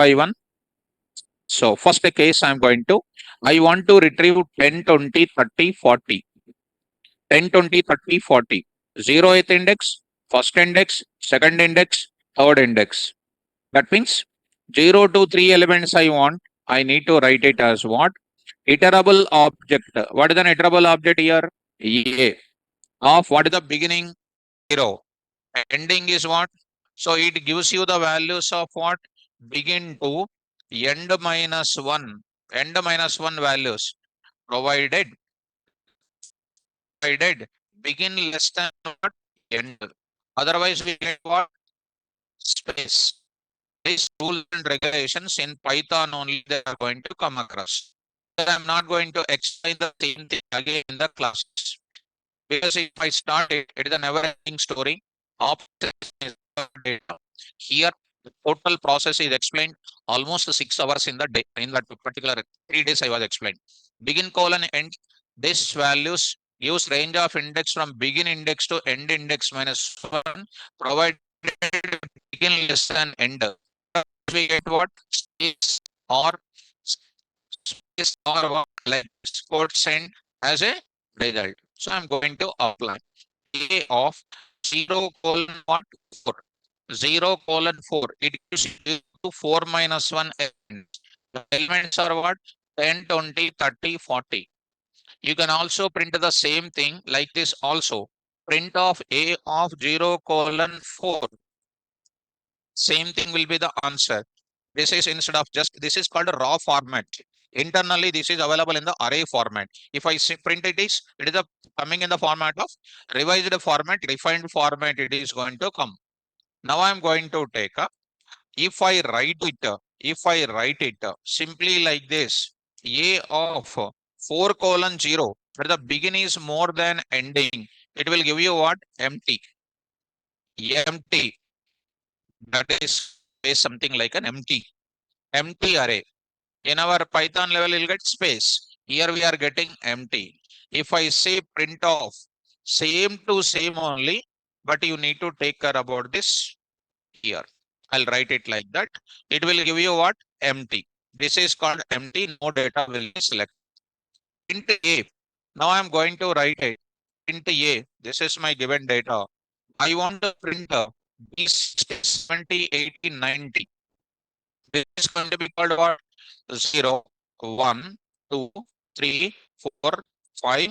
by one. So first case I want to retrieve 10, 20, 30, 40. 10, 20, 30, 40. 0th index, first index, second index, third index. That means 0 to 3 elements I want. I need to write it as what? Iterable object. What is an iterable object here? A. Of what is the beginning? 0. Ending is what? So it gives you the values of what? Begin to end minus 1. End minus 1 values. Provided begin less than what? End. Otherwise, we get what? Space. These rules and regulations in Python only they are going to come across. But I'm not going to explain the same thing again in the classes. Because if I start it, it is a never-ending story. Data. Here, the total process is explained almost 6 hours in the day. In that particular 3 days, I was explained. Begin colon end. This values use range of index from begin index to end index minus 1, provided begin less than end. We get what? Space or what? Like code send as a result. So I'm going to apply A of 0 colon what? 4. 0 colon 4. It gives you 4 minus 1 elements. The elements are what? 10, 20, 30, 40. You can also print the same thing like this also. Print of A of 0 colon 4. Same thing will be the answer. This is instead of just, this is called a raw format. Internally, this is available in the array format. If I print it is coming in the format of revised format, refined format, it is going to come. Now I am going to take up, if I write it simply like this, A of 4 colon 0, where the begin is more than ending, it will give you what? Empty. Empty. That is something like an empty array. In our Python level, you'll get space. Here we are getting empty. If I say print off, same to same only, but you need to take care about this here. I'll write it like that. It will give you what? Empty. This is called empty. No data will be selected. Print A. Now I'm going to write it. Print A. This is my given data. I want to print B 70, 80, 90. This is going to be called what? 0, 1, 2, 3, 4, 5,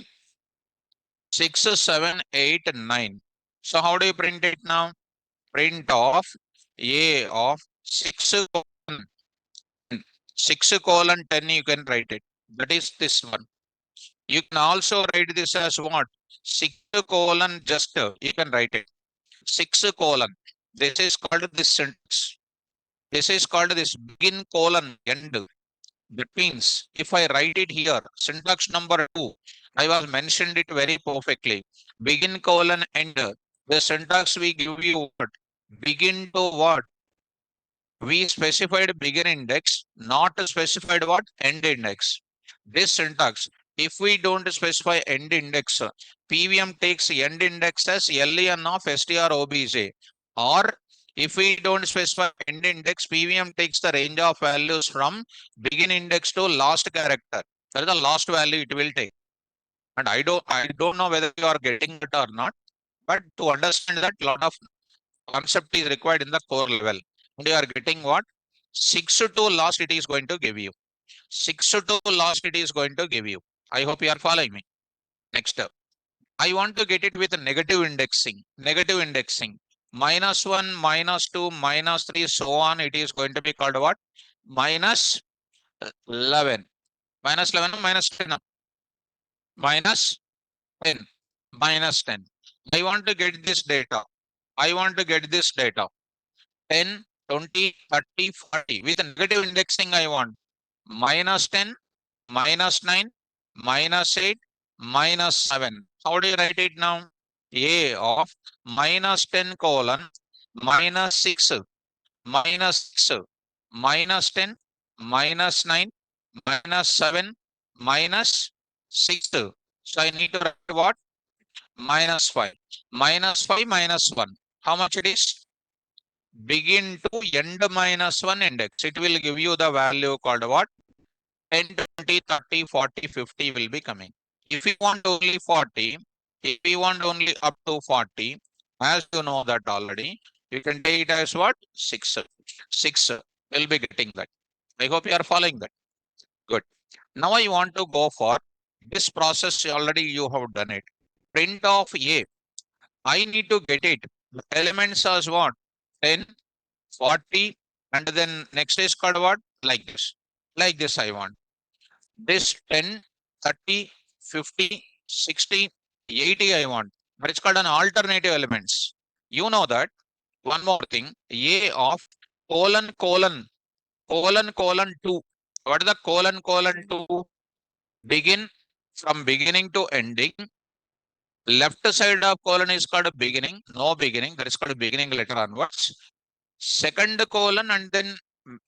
6, 7, 8, 9. So how do you print it now? Print of A of 6 colon 10. 6 colon 10 you can write it. That is this one. You can also write this as what? 6 colon just you can write it. 6 colon. This is called this syntax. This is called this begin colon end. That means if I write it here, syntax number 2, I was mentioned it very perfectly. Begin colon end. The syntax we give you what? Begin to what? We specified begin index, not specified what? End index. This syntax, if we don't specify end index, PVM takes end index as len of strobj. Or if we don't specify end index, PVM takes the range of values from begin index to last character. That is the last value it will take. And I don't know whether you are getting it or not, but to understand that, lot of concept is required in the core level. And you are getting what? 6 to last it is going to give you. 6 to last it is going to give you. I hope you are following me. Next up. I want to get it with negative indexing. Negative indexing. -1, -2, -3, so on. It is going to be called what? -11. -11 or -10? -10. -10. I want to get this data. 10, 20, 30, 40. With negative indexing, I want -10, -9, -8, -7. How do you write it now? A of -10 colon -6, -6, -10, -9, -7, -6. So I need to write what? -5. -5, -1. How much it is? begin to end minus 1 index. It will give you the value called what? 10, 20, 30, 40, 50 will be coming. If you want only 40, if you want only up to 40, as you know that already, you can take it as what? 6. 6 will be getting that. I hope you are following that. Good. Now I want to go for this process. Already you have done it. Print of A. I need to get it. The elements as what? 10, 40, and then next is called what? Like this. Like this I want. This 10, 30, 50, 60, 80 I want. But it's called an alternative elements. You know that. One more thing. A of colon colon colon colon 2. What is the colon colon 2? Begin from beginning to ending. Left side of colon is called beginning. No beginning. That is called beginning letter onwards. Second colon and then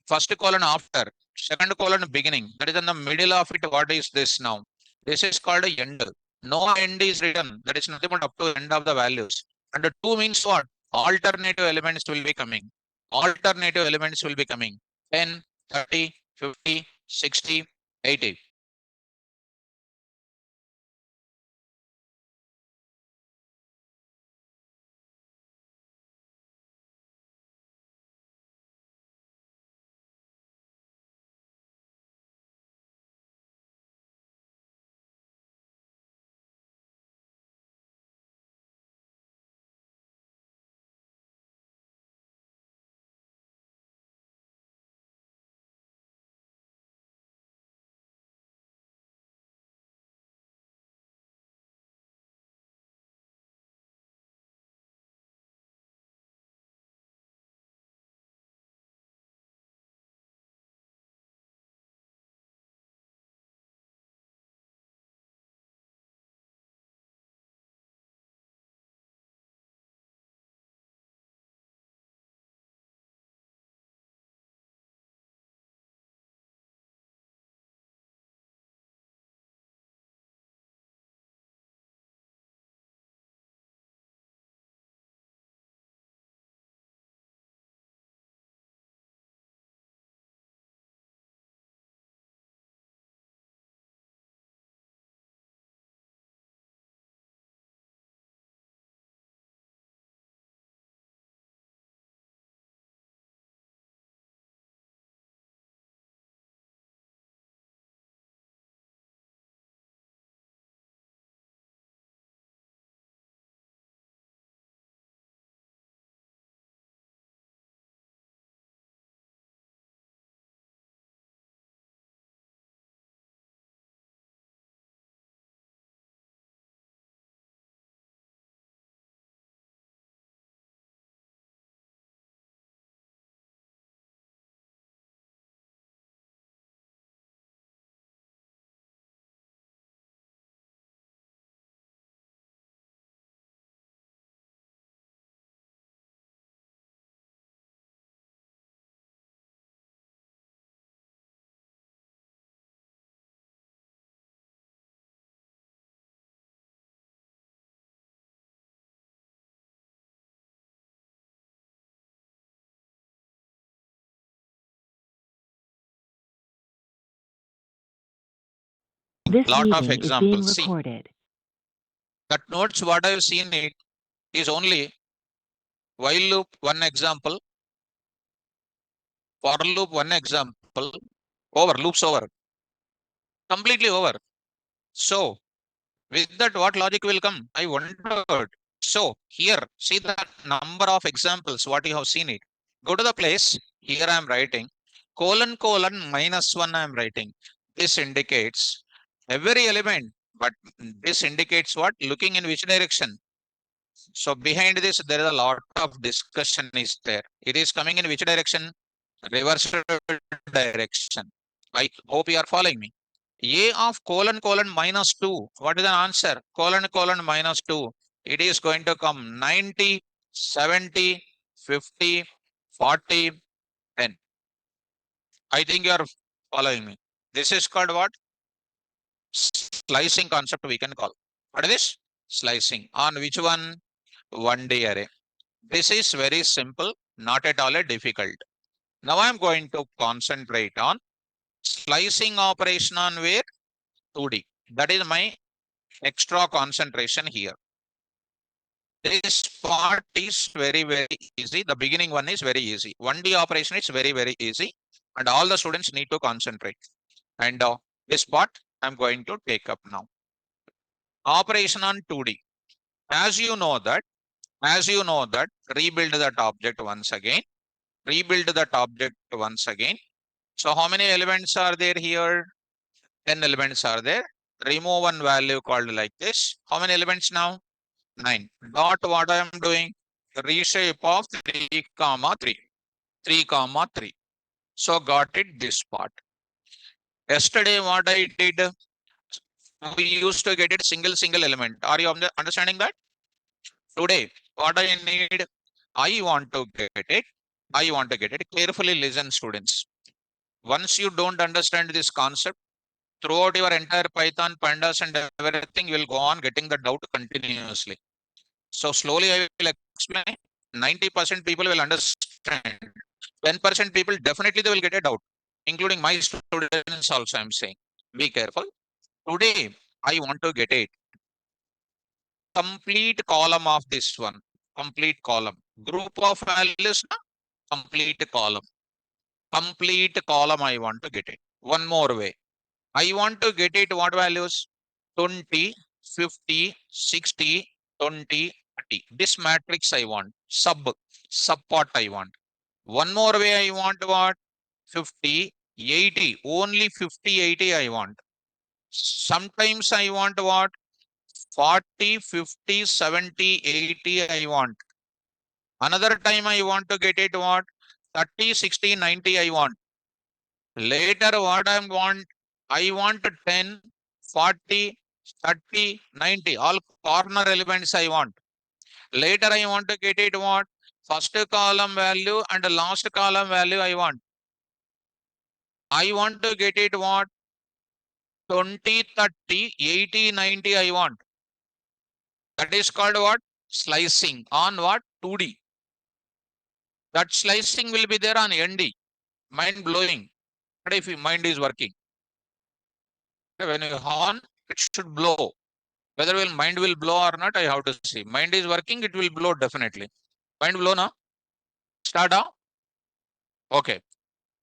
first colon after. Second colon beginning. That is in the middle of it. What is this now? This is called a end. No end is written. That is nothing but up to end of the values. And the 2 means what? Alternative elements will be coming. Alternative elements will be coming. 10, 30, 50, 60, 80. This Lot of meeting is being examples. See, recorded. that notes what I've seen it is only while loop one example, for loop one example, over, loops over, completely over. So with that, what logic will come? I wondered. So here, see the number of examples, what you have seen it. Go to the place, here I am writing, colon colon minus 1 I am writing. This indicates every element, but this indicates what? Looking in which direction? So behind this, there is a lot of discussion is there. It is coming in which direction? Reverse direction. I hope you are following me. A of colon colon minus 2. What is the answer? Colon colon minus 2. It is going to come 90, 70, 50, 40, 10. I think you are following me. This is called what? Slicing concept we can call. What is this? Slicing. On which one? 1D array. This is very simple. not at all a difficult. Now I'm going to concentrate on slicing operation on where 2D. That is my extra concentration here. This part is very, very easy. The beginning one is very easy. 1D operation is very, very easy. And all the students need to concentrate. And this part I'm going to take up now. Operation on 2D. As you know that, rebuild that object once again. Rebuild that object once again. So how many elements are there here? 10 elements are there. Remove one value called like this. How many elements now? 9. Dot what I am doing? Reshape of 3 comma 3. 3 comma 3. So got it this part. Yesterday what I did, we used to get it single element. Are you understanding that? Today what I need, I want to get it. Carefully listen, students. Once you don't understand this concept, throughout your entire Python, pandas and everything, you will go on getting the doubt continuously. So slowly I will explain. 90% people will understand. 10% people definitely they will get a doubt, including my students also. I'm saying, be careful. Today I want to get a complete column of this one. Complete column. Group of values. Complete column. Complete column. I want to get it. One more way. I want to get it what values? 20, 50, 60, 20, 30. This matrix I want. Sub part I want. One more way I want what? 50, 80. Only 50, 80 I want. Sometimes I want what? 40, 50, 70, 80 I want. Another time I want to get it what? 30, 60, 90 I want. Later what I want 10, 40, 30, 90. All corner elements I want. Later I want to get it what? First column value and last column value I want. I want to get it what? 20, 30, 80, 90 I want. That is called what? Slicing on what? 2D. That slicing will be there on ND. Mind blowing. But if your mind is working, when you horn, it should blow. Whether mind will blow or not, I have to see. Mind is working, it will blow definitely. Mind blow now. Start now. Okay.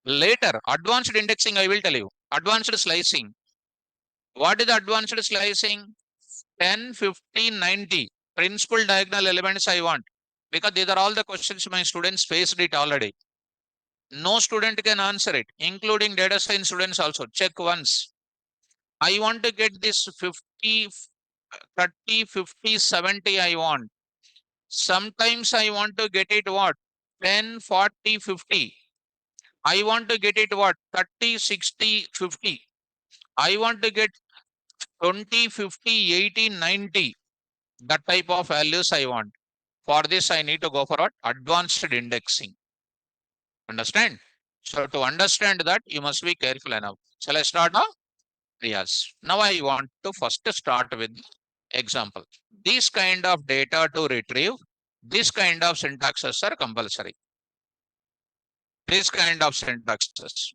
Later, advanced indexing, I will tell you. Advanced slicing. What is the advanced slicing? 10, 15, 90. Principal diagonal elements I want. Because these are all the questions my students faced it already. No student can answer it, including data science students also. Check once. I want to get this 50, 30, 50, 70 I want. Sometimes I want to get it what? 10, 40, 50. I want to get it what? 30, 60, 50. I want to get 20, 50, 80, 90. That type of values I want. For this, I need to go for what? Advanced indexing. Understand? So to understand that, you must be careful enough. Shall I start now? Yes. Now I want to first start with example. This kind of data to retrieve, this kind of syntaxes are compulsory. This kind of syntaxes.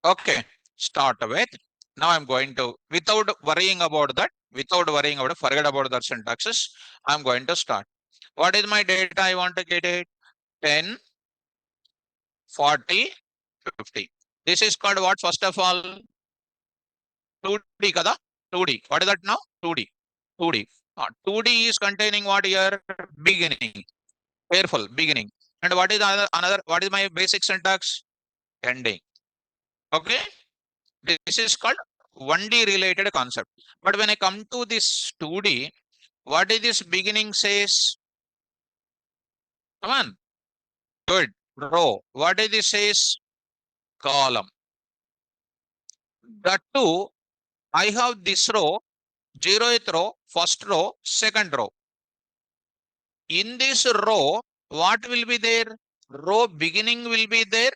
Okay. Start with. Now I'm going to, without worrying about that, forget about that syntaxes. I'm going to start. What is my data? I want to get it 10, 40, 50. This is called what? First of all, 2D kada? 2D. What is that now? 2D. 2D. 2D is containing what here? Beginning. Careful, beginning. And what is another what is my basic syntax? Ending. Okay. This is called 1D related concept. But when I come to this 2D, what is this beginning says? Come on. Good. Row. What is this says? Column. That too, I have this row, 0th row, first row, second row. In this row, what will be there? Row beginning will be there.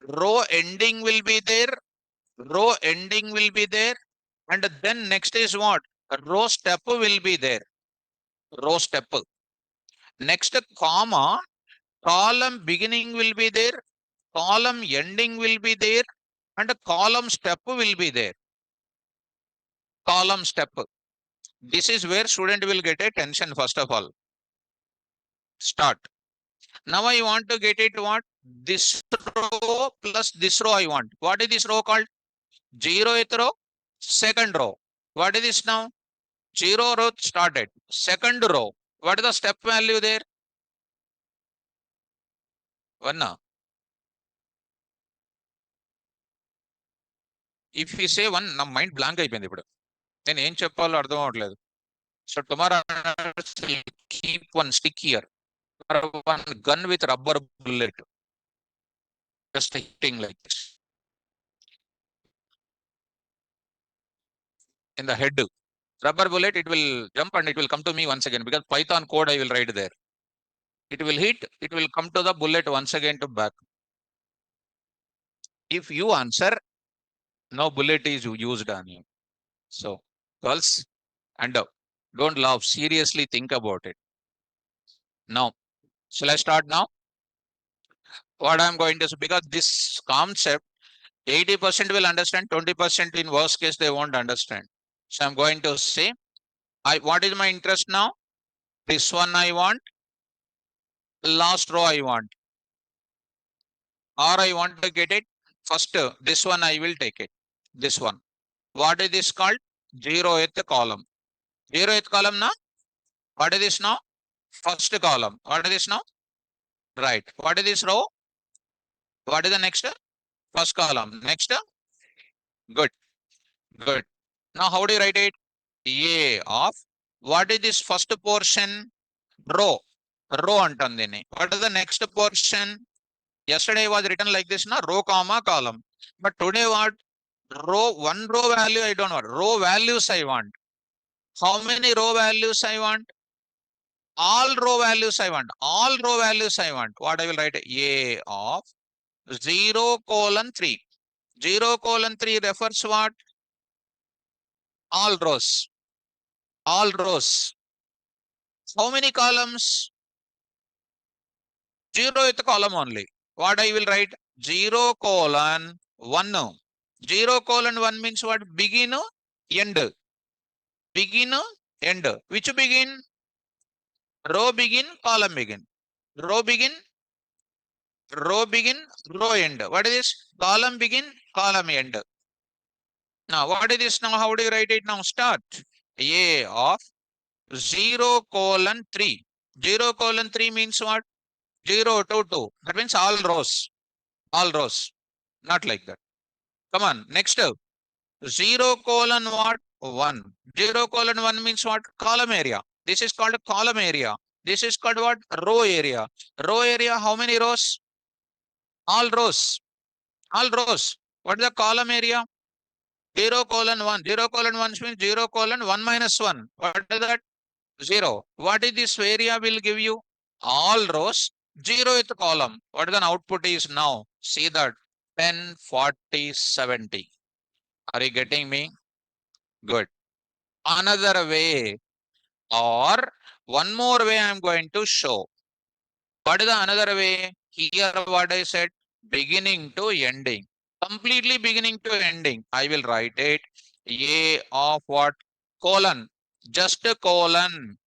Row ending will be there. Row ending will be there. And then next is what? Row step will be there. Row step. Next comma, column beginning will be there, column ending will be there, and a column step will be there. Column step. This is where student will get a tension first of all. Start. Now I want to get it what? This row plus this row I want. What is this row called? 0th row, second row. What is this now? 0 row started. Second row. What is the step value there? 1. If we say 1, నా mind blank అయిపోయింది ఇప్పుడు. నేను ఏం చెప్పాలో అర్థం అవ్వట్లేదు. So tomorrow I'll keep one stick here. Or one gun with rubber bullet. Just hitting like this. In the head. Rubber bullet, it will jump and it will come to me once again because Python code I will write there. It will hit, it will come to the bullet once again to back. If you answer, no bullet is used on you. So, girls, and don't laugh, seriously think about it. Now, shall I start now? What I'm going to say, because this concept, 80% will understand, 20% in worst case, they won't understand. So I'm going to say, what is my interest now? This one I want, last row I want. Or I want to get it first, this one I will take it, this one. What is this called? 0th column. 0th column now? What is this now? First column. What is this now? Right. What is this row? What is the next? First column. Next? Good. Good. Now how do you write it? A of, what is this first portion? Row. Row antandini. What is the next portion? Yesterday was written like this, na? Row comma column. But today what? Row, one row value I don't want. Row values I want. How many row values I want? All row values I want. All row values I want. What I will write? A of 0:3. 0:3 refers what? All rows. All rows. How many columns? 0th column only. What I will write? 0:1. 0:1 means what? Begin, end. Begin, end. Which begin? Row begin, column begin. Row begin, row begin, row end. What is this? Column begin, column end. Now, what is this now? How do you write it now? Start. A of 0:3. 0:3 means what? 0 to 2. That means all rows. All rows. Not like that. Come on. Next. 0:what? 1. 0:1 means what? Column area. This is called column area. This is called what? Row area. Row area, how many rows? All rows. All rows. What is the column area? 0:1. 0:1 means 0:1 minus 1. What is that? 0. What is this area will give you? All rows, 0th column. What is the output is now? See that 10, 40, 70. Are you getting me? Good. Another way, or one more way I'm going to show. What is the another way? Here what I said, beginning to ending. Completely beginning to ending. I will write it. A of what? Colon. Just a colon.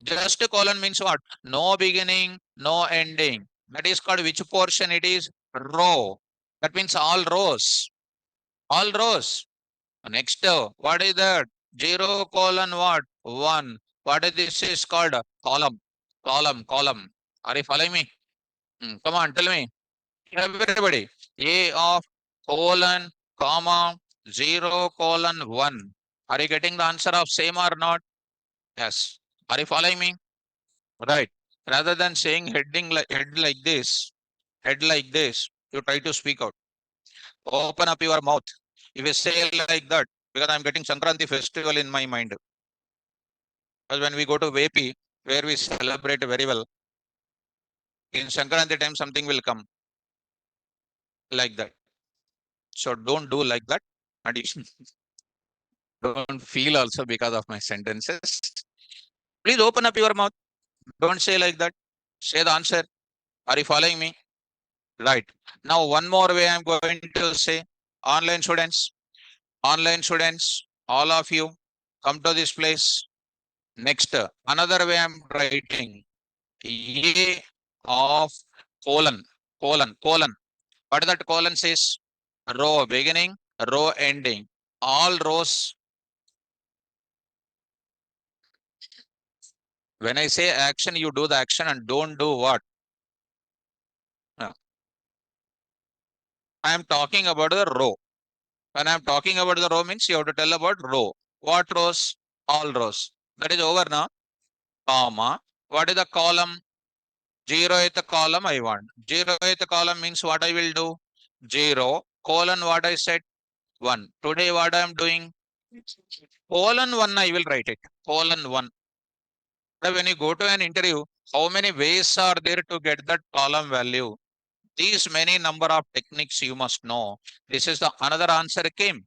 Just a colon means what? No beginning, no ending. That is called which portion it is? Row. That means all rows. All rows. Next, what is that? 0:what? 1. What is this is called? Column. Column. Are you following me? Come on, tell me. Everybody. A of colon, comma, 0:1. Are you getting the answer of same or not? Yes. Are you following me? Right. Rather than saying head like this, you try to speak out. Open up your mouth. If you say like that, because I'm getting Sankranti festival in my mind. Because when we go to Vepi, where we celebrate very well, in Sankranti time something will come like that. So don't do like that. And you don't feel also because of my sentences. Please open up your mouth. Don't say like that. Say the answer. Are you following me? Right. Now, one more way I'm going to say, online students, all of you come to this place. Next, another way I'm writing A of colon. What that colon says? Row beginning, row ending. All rows. When I say action, you do the action and don't do what? Uh, I am talking about the row. When I am talking about the row means you have to tell about row. What rows? All rows. That is over now. Comma. What is the column? Zeroth column I want. Zeroth column means what I will do? 0 colon what I said? 1. Today what I am doing? Colon 1 I will write it. Colon 1. When you go to an interview, how many ways are there to get that column value? These many number of techniques you must know. This is the another answer came.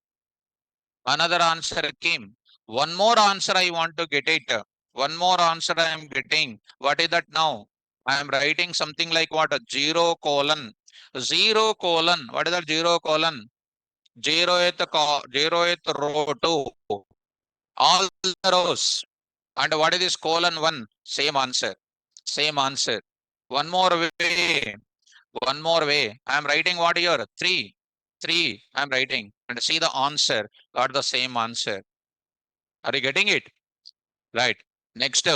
Another answer came. One more answer I want to get it. One more answer I am getting. What is that now? I am writing something like what? A 0 colon. 0 colon. What is that 0 colon? 0th row 2. All the rows. And what is this colon 1? Same answer. Same answer. One more way. One more way. I am writing what here? 3. 3. I am writing. And see the answer. Got the same answer. Are you getting it? Right. Next,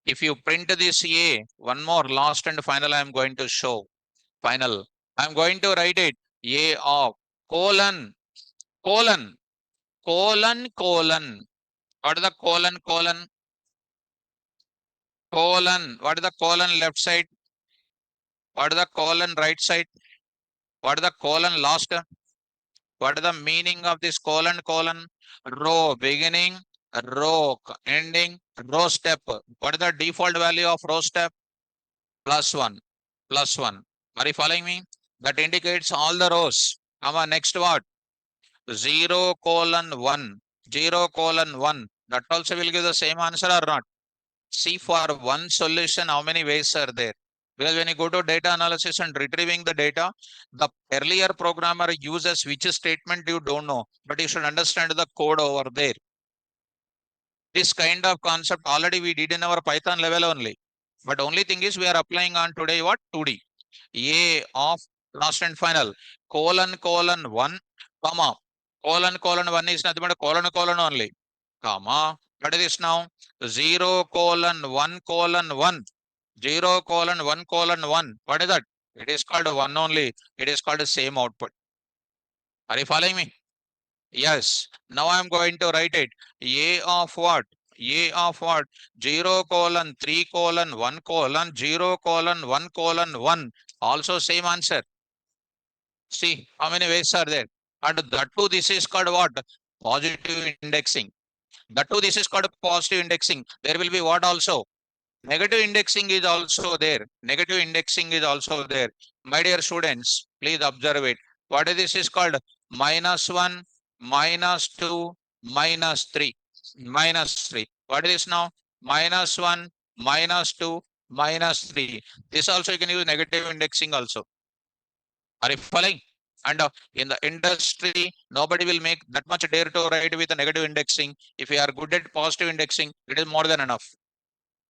if you print this A, one more last and final I am going to show. Final. I am going to write it. A of colon. Colon. Colon. What is the colon? Colon. What is the colon left side? What is the colon right side? What is the colon last? What is the meaning of this colon? Row beginning, row ending, row step. What is the default value of row step? +1. +1. Are you following me? That indicates all the rows. Come on, next what? 0 colon 1. 0 colon 1. That also will give the same answer or not? See, for one solution, how many ways are there? Because when you go to data analysis and retrieving the data, the earlier programmer uses which statement you don't know, but you should understand the code over there. This kind of concept already we did in our Python level only. But only thing is we are applying on today what? 2D. A of last and final. Colon 1, comma. Colon 1 is nothing but colon only. Comma. What is this now? 0 colon 1. 0 colon 1. What is that? It is called 1 only. It is called the same output. Are you following me? Yes. Now I am going to write it. A of what? A of what? 0 colon 3 colon 1 colon 0 colon 1. Also same answer. See how many ways are there. And that too, this is called what? Positive indexing. That too, this is called positive indexing. There will be what also? Negative indexing is also there. Negative indexing is also there. My dear students, please observe it. What is this is called? -1, -2, -3. -3. What is this now? -1, -2, -3. This also you can use negative indexing also. Are you following? And in the industry, nobody will make that much dare to write with a negative indexing. If you are good at positive indexing, it is more than enough.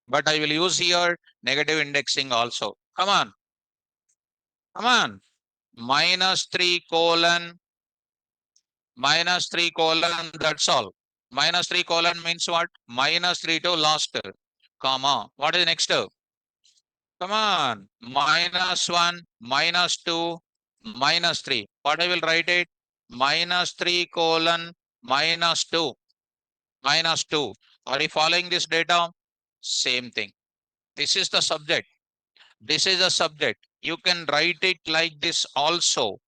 But I will use here negative indexing also. Come on. -3 colon, -3 colon, that's all. -3 colon means what? -3 to last, comma. What is next? Come on. -1, -2, -3. What I will write it? -3 colon, -2. -2. Are you following this data? Same thing. This is the subject. This is a subject. You can write it like this also.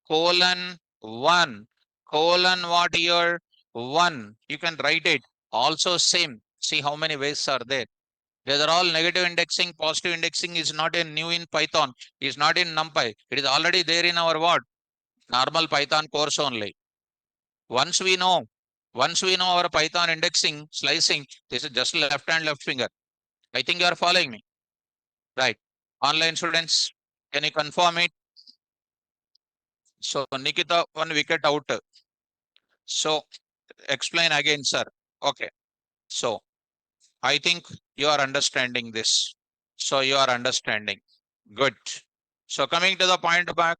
Colon 1. Colon what here? 1. You can write it. Also same. See how many ways are there. These are all negative indexing. Positive indexing is not in new in Python. Is not in Numpy. It is already there in our what? Normal Python course only. Once we know, once we know our Python indexing, slicing, this is just left hand, left finger. I think you are following me. Right. Online students. Can you confirm it? So Nikita, one wicket out. So explain again, sir. Okay. So I think you are understanding this. So you are understanding. Good. So coming to the point back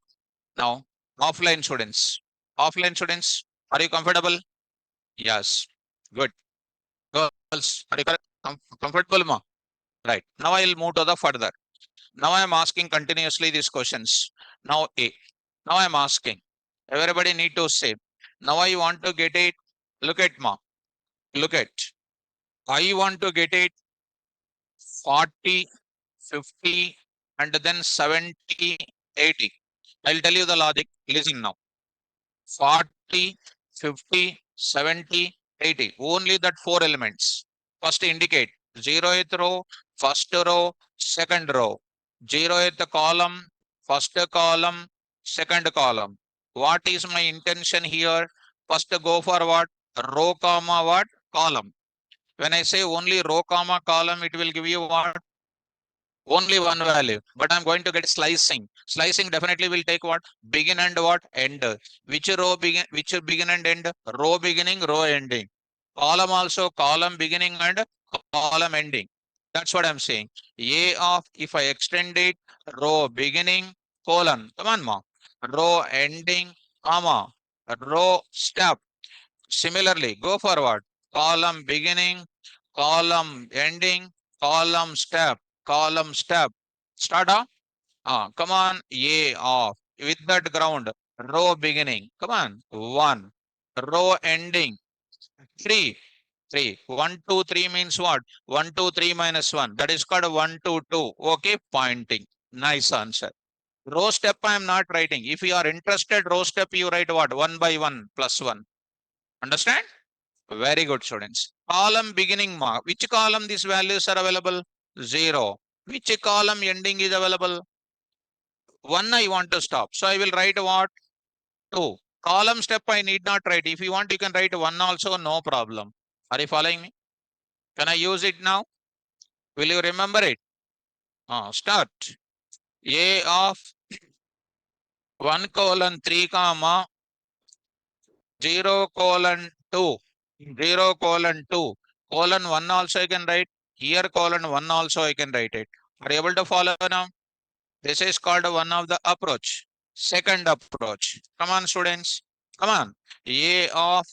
now, offline students. Offline students, are you comfortable? Yes. Good. Girls, are you comfortable, ma? Right. Now I will move to the further. Now I am asking continuously these questions. Now A. Now I am asking. Everybody need to say. Now I want to get it. Look at ma. Look at. I want to get it 40, 50, and then 70, 80. I'll tell you the logic. Listen now. 40, 50, 70, 80. Only that four elements. First indicate 0th row, first row, second row. 0th column, first column, second column. What is my intention here? First go for what? Row comma what? Column. When I say only row comma column, it will give you what? Only one value, but I'm going to get slicing. Slicing definitely will take what? Begin and what? End. Which row begin, which begin and end? Row beginning, row ending. Column also, column beginning and column ending. That's what I'm saying. A of, if I extend it, row beginning, colon. Come on, ma. Row ending, comma. Row step. Similarly, go forward. Column beginning, column ending, column step, column step. Start off. Come on. A off. With that ground. Row beginning. Come on. 1. Row ending. 3. 3. 1, 2, 3 means what? 1, 2, 3 minus 1. That is called 1, 2, 2. Okay. Pointing. Nice answer. Row step I am not writing. If you are interested, row step you write what? 1 by 1 plus 1. Understand? Very good, students. Column beginning mark. Which column these values are available? 0. Which column ending is available? 1 I want to stop. So I will write what? 2. Column step I need not write. If you want, you can write 1 also, no problem. Are you following me? Can I use it now? Will you remember it? Start. A of 1 colon 3 comma 0 colon 2. 0 colon 2. Colon 1 also I can write. Here colon 1 also I can write it. Are you able to follow now? This is called one of the approach. Second approach. Come on, students. Come on. A of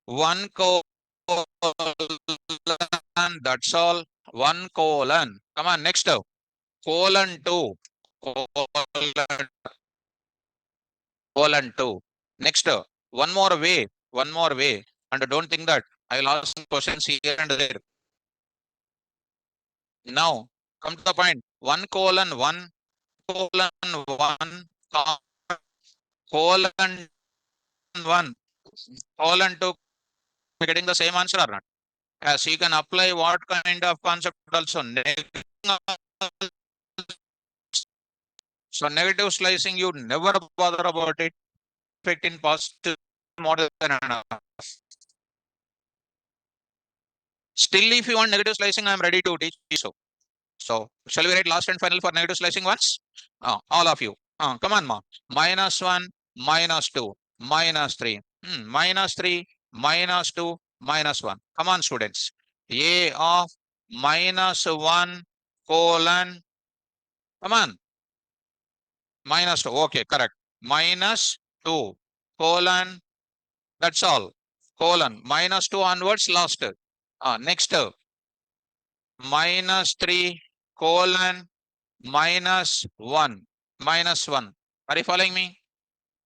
1 colon. That's all. 1 colon. Come on, next. Colon 2. Colon, colon 2. Next. One more way. One more way. And don't think that I will ask some questions here and there. Now, come to the point. 1 colon 1 colon 1 colon 1 colon 2 getting the same answer or not? As you can apply what kind of concept also. So negative slicing, you never bother about it. Effect in positive more than enough. Still, if you want negative slicing, I am ready to teach you so. So shall we write last and final for negative slicing once? All of you. Come on, ma. Minus 1, minus 2, minus 3. Minus 3, minus 2, minus 1. Come on, students. A of minus 1 colon. Come on. Minus 2. Okay, correct. Minus 2 colon. That's all. Colon. Minus 2 onwards, last. Next. Minus 3 colon minus 1. Minus 1. Are you following me?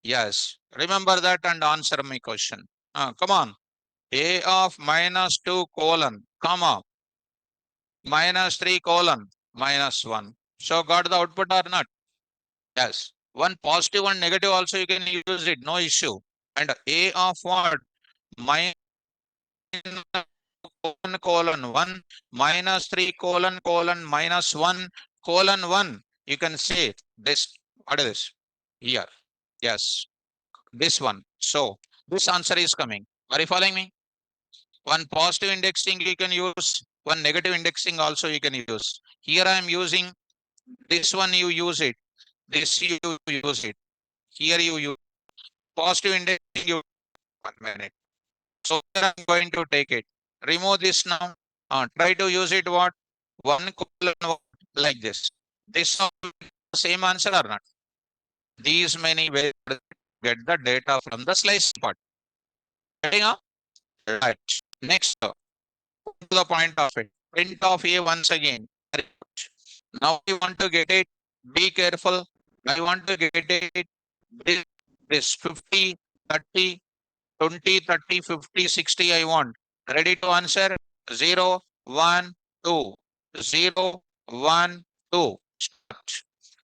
Yes. Remember that and answer my question. Come on. A of minus 2 colon, comma, minus 3 colon, minus 1. So got the output or not? Yes. One positive, one negative also you can use it. No issue. And A of what? Minus 1 colon 1 minus 3 colon minus 1 colon 1. You can say this. What is this? Here. Yes. This one. So this answer is coming. Are you following me? One positive indexing you can use. One negative indexing also you can use. Here I am using This one you use it. This you use it. Here you use positive indexing. You 1 minute. So here I'm going to take it. Remove this now. Try to use it what? 1 colon what? Like this. This all same answer or not? These many ways to get the data from the slice part. Getting up? Right. Next, to the point of it. Print of A once again. Now you want to get it. Be careful. I want to get it. This 50, 30, 20, 30, 50, 60. I want. Ready to answer? 0, 1, 2. 0, 1, 2. Start.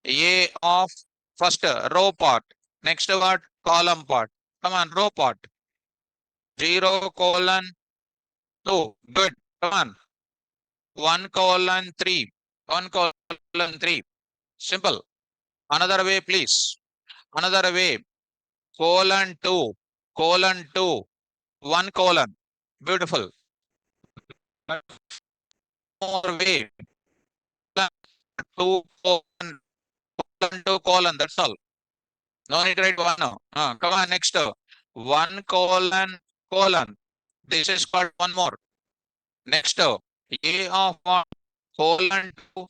A of first row part. Next what? Column part. Come on, row part. 0 colon 2. Good. Come on. 1 colon 3. 1 colon 3. Simple. Another way, please. Another way. Colon 2. Colon 2. 1 colon. Beautiful. More way. 2 colon, colon 2 colon. That's all. No need to write 1 now. Come on, next. 1 colon colon. This is called one more. Next. A of 1 colon 2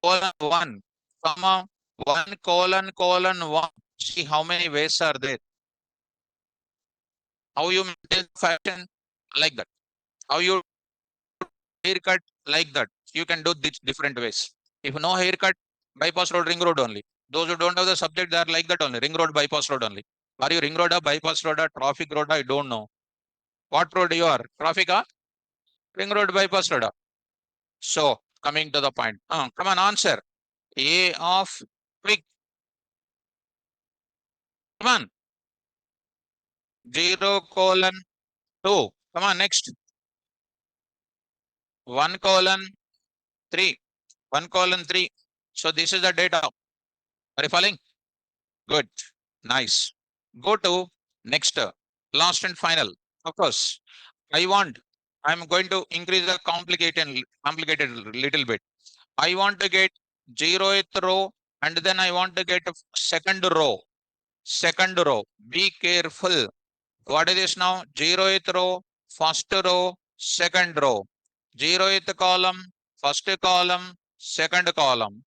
colon 1, comma 1 colon colon 1. See how many ways are there. How you maintain fashion like that. How you haircut like that. You can do this different ways. If no haircut, bypass road, ring road only. Those who don't have the subject, they are like that only. Ring road, bypass road only. Are you ring road or bypass road or traffic road? I don't know. What road you are? Traffic or ring road, bypass road? So coming to the point. Come on, answer. A of quick. Come on. 0 colon 2. Come on, next. 1 colon 3. 1 colon 3. So this is the data. Are you following? Good. Nice. Go to next. Last and final. Of course, I'm going to increase the complicated little bit. I want to get 0th row and then I want to get a second row. Second row. Be careful. What is this now? 0th row, first row, second row. 0th column, first column, second column.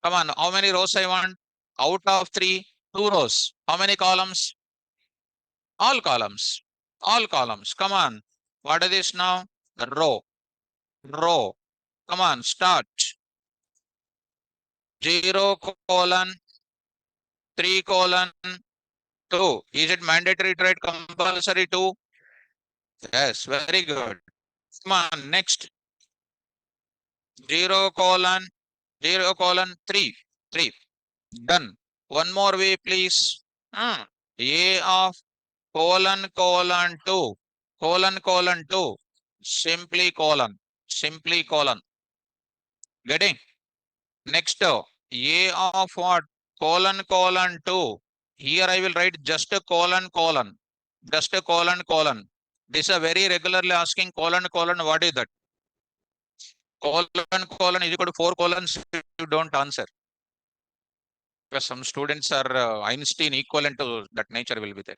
Come on, how many rows I want? Out of 3, 2 rows. How many columns? All columns. All columns. Come on. What is this now? Row. Row. Come on, start. 0 colon 3 colon 2. Is it mandatory to write compulsory 2? Yes, very good. Come on, next. 0 colon 0 colon 3. 3. Done. One more way, please. A of colon colon 2. Colon colon 2. Simply colon. Simply colon. Getting? Next. A of what? Colon colon 2. Here I will write just a colon colon. Just a colon colon. This is a very regularly asking colon colon. What is that? Colon colon is equal to 4 colons. You don't answer. Because some students are Einstein equivalent to that nature will be there.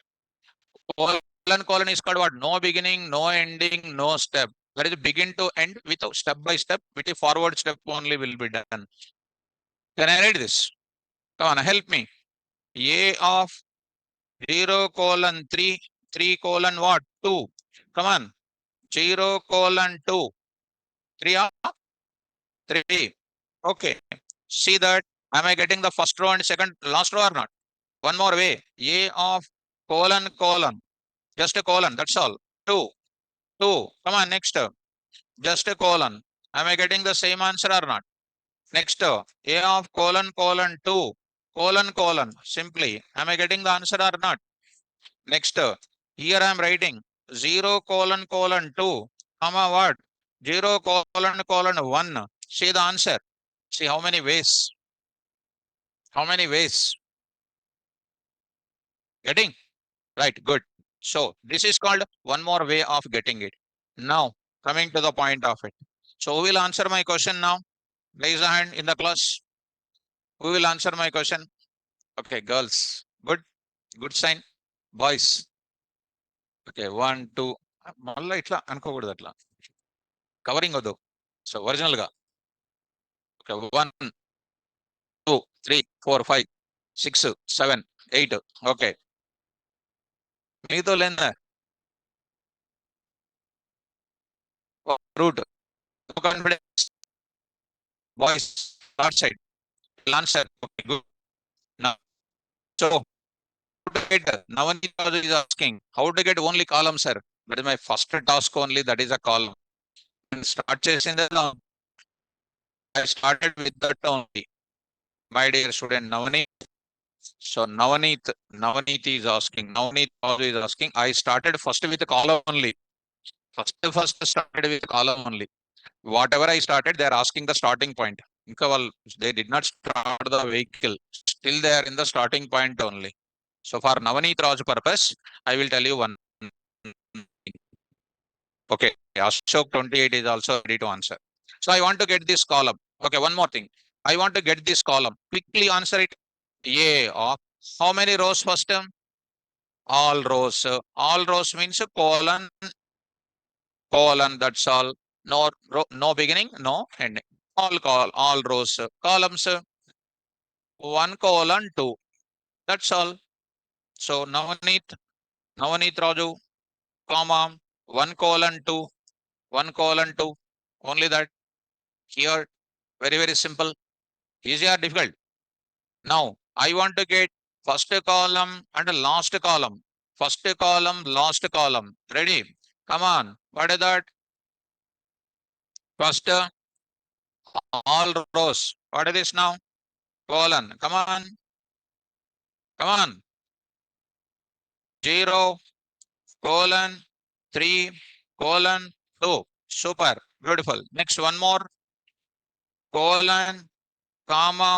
Colon is called what? No beginning, no ending, no step. That is begin to end with a step by step, with a forward step only will be done. Can I write this? Come on, help me. A of 0 colon 3, 3 colon what? 2. Come on. 0 colon 2. 3 or 3. Okay. See that. Am I getting the first row and second last row or not? One more way. A of colon colon. Just a colon. That's all. 2. 2. Come on. Next. Just a colon. Am I getting the same answer or not? Next. A of colon colon 2. Colon colon. Simply. Am I getting the answer or not? Next. Here I am writing 0 colon colon 2. Comma what? 0 colon colon 1. See the answer. See how many ways. How many ways? Getting? Right. Good. So this is called one more way of getting it. Now coming to the point of it. So who will answer my question now? Raise a hand in the class. Who will answer my question? Okay, girls. Good. Good sign. Boys. Okay, 1, 2. మళ్ళీ ఇట్లా అనుకోకూడదు అట్లా covering వద్దు so original గా okay 1, 2, 3, 4, 5, 6, 7, 8 okay మీతో లేదా root confidence boys third side answer okay good now so to get Navneet is asking how to get only column, sir. That is my first task only. That is a column. Start chasing the I started with that only. My dear student Navneet. So Navneet is asking. Navneet also is asking. I started first with the column only. First started with column only. Whatever I started, they are asking the starting point. They did not start the vehicle. Still they are in the starting point only. So for Navneet Raj purpose, I will tell you one. Okay, Ashok 28 is also ready to answer. So I want to get this column. Okay, one more thing. I want to get this column. Quickly answer it. A of how many rows first term? All rows. All rows means colon, colon. That's all. No beginning, no ending. All rows. Columns. 1 colon 2. That's all. So Navneet Raju, comma 1 colon 2. 1 colon 2. Only that. Here, very simple. Easy or difficult? Now, I want to get first column and last column. First column, last column. Ready? Come on. What is that? First, all rows. What is this now? Colon. Come on. Come on. 0, colon, 3, colon, 2. Super. Beautiful. Next, one more. Colon, comma,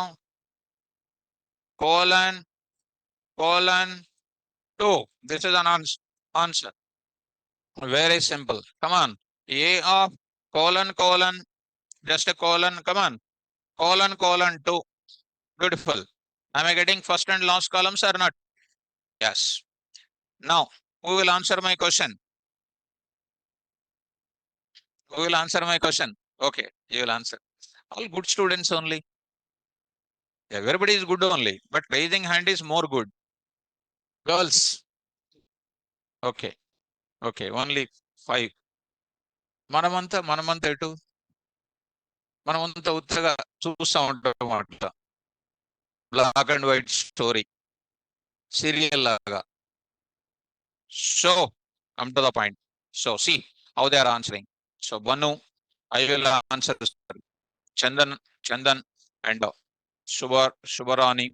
colon, colon, 2. This is an answer. Very simple. Come on. A of colon, colon, just a colon. Come on. Colon, colon, 2. Beautiful. Am I getting first and last columns or not? Yes. Now, who will answer my question? Who will answer my question? Okay, you will answer. All good students only. Everybody is good only, but raising hand is more good. Girls. Okay. Okay, only 5. మనమంతా ఎటు మనమంతా ఉత్తగా చూస్తూ ఉంటాం అన్నమాట black and white story serial లాగా so come to the point. So see how they are answering. So Banu, I will answer this. Chandan and Subharani.